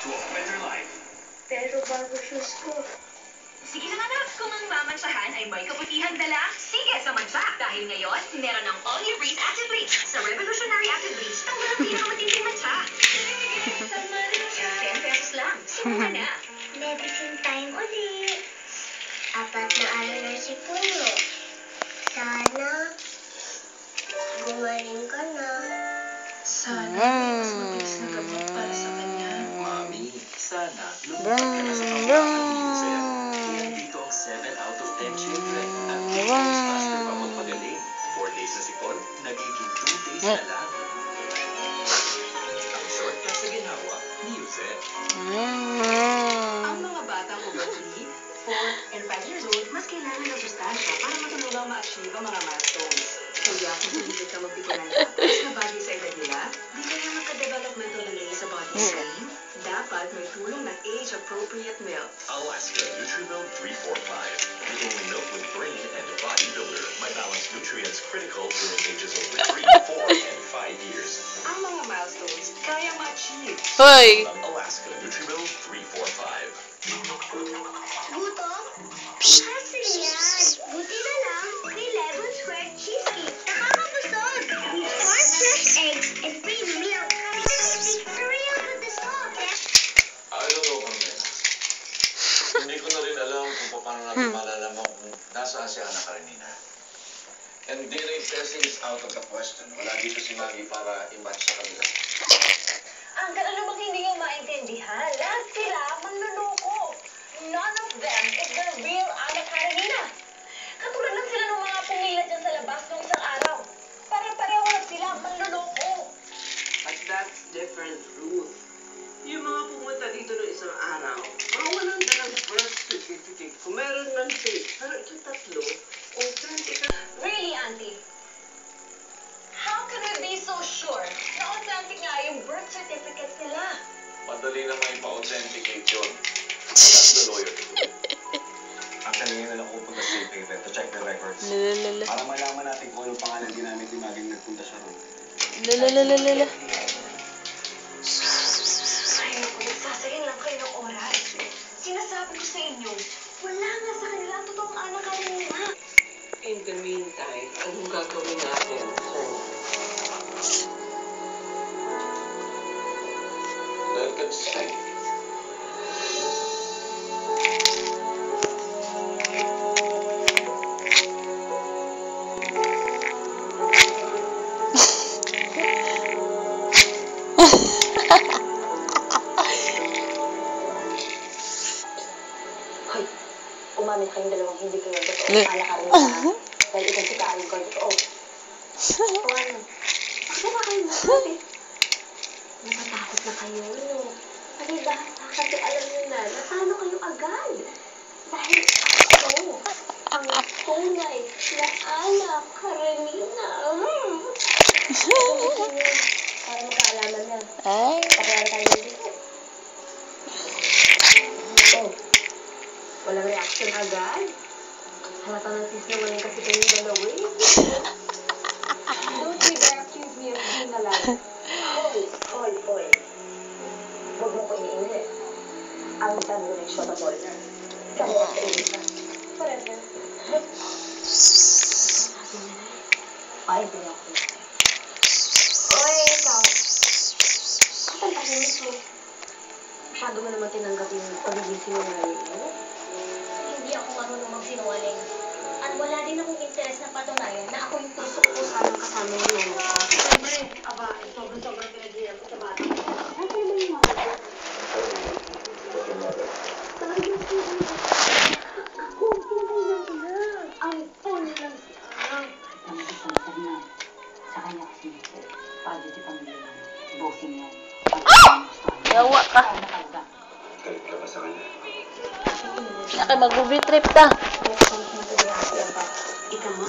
to a better life. Pero bago shoes ko. Sige lang anak, kung ang mamansahan ay may kabutihang dala, sige sa mansa. Dahil ngayon, meron ng All New Breeze Active Bleach. Sa Revolutionary Active Bleach, tanggal ang pinakamatinding mansa. 10 pesos lang. Subukan na. Medicine time ulit. 4 na araw na si Puno. Sana gumaling ka na. Sana mas mabilis na gamot para sa kanya. Mami, sana lumipat ka na sa pamamakan ni Jose. Kaya dito ang 7 out of 10 children at 2 days faster pa magpagaling. 4 days na sipon, nagiging 2 days na lang. Ang shortcut sa ginawa ni Jose. Ang mga batang over 3, 4, and 5 years old, mas kailangan ng sustansya para matulungang ma-achieve ang mga milestones. Kaya kung hindi ka magpipon ng gatas na bagay sa edad nila, di kaya magka-developmental delay sa body strain, dapat may tulong ng age-appropriate milk. Alaska NutriMilk 345, the only milk with brain and body builder. My balanced nutrients critical during ages over 3, 4, and 5 years. Ang mga milestones kaya ma-achieve. Hoy! Alaska NutriMilk 345. Gutom? Hassle yan. Buti na lang, may Lemon Square Cheesecake. Nakakabusog. With 4 fresh eggs and creamy milk. It's real with the salt. I don't know, Carmela. Hindi ko na rin alam kung paano natin malalaman kung nasaan si Ana Karenina. And DNA testing is out of the question. Wala dito si Maggie para i-match sa kanila. Uncle, ano bang hindi nyo maintindihan? Lahat sila manluloko. None of them is the real Ana Karenina. Katulad lang sila ng mga pumila dyan sa labas nung isang araw. Pare-pareho lang sila manluloko. But that's different, Ruth. Yung mga pumunta dito noong isang araw, mga walang dalang birth certificate. Kung meron man fake, pero ito tatlo, authentic. Really, Auntie? How can we be so sure na authentic nga yung birth certificate nila? Madali naman ipa-authenticate yun. That's the lawyer to do. Actually, ngayon na lang pupunta sa safe haven to check the records. Lalalala. Para malaman natin kung anong pangalan ginamit ni Maging nagpunta siya ron. Lalalala. Ay, kung nagsasayang lang kayo ng oras. Sinasabi ko sa inyo, wala nga sa kanila ang totoong Ana Karenina. In the meantime, anong gagawin natin, sir? Let them sleep. Hoy, umamin kayong dalawang hindi kayo totoong Ana Karenina. Dahil isang sikain ko totoo. O ano? Bakit ba kayo masabi? Natatakot na kayo, no? Kasi kasi alam niyo na, natalo kayo agad. Dahil ako, ang tunay na Ana Karenina. Para magkaalaman na. Ay. Pagkakaroon tayo dito. Oh, walang reaction agad. Halata ng sisinungaling kasi kayong dalawa eh. Don't you dare accuse me of being a liar. Hoy. Huwag mo ko iniinit. Ang dami ng shot of order. Sabi ko sa inyo ka. Forever. Ay, hindi ako. Oy, ikaw. Kapag tahimik mo. Masyado mo naman tinanggap yung pagiging sinungaling mo. Hindi ako marunong magsinungaling. At wala din akong interes na patunayan na ako yung tusok ko sanang kasama yung lolo ko. Siyempre, aba, sobrang pinaghirap ko sa bata. Ano naman yung mga ko? Talagang sinungaling. Ako, sinungaling na. Ang phone lang si Ana. Ang isang na. Sa kanya kasi, positive ang yun. Bossing yan. Yawa ka. Galit ka ba sa kanya? Naka mag-movie trip ta. Ikaw mo?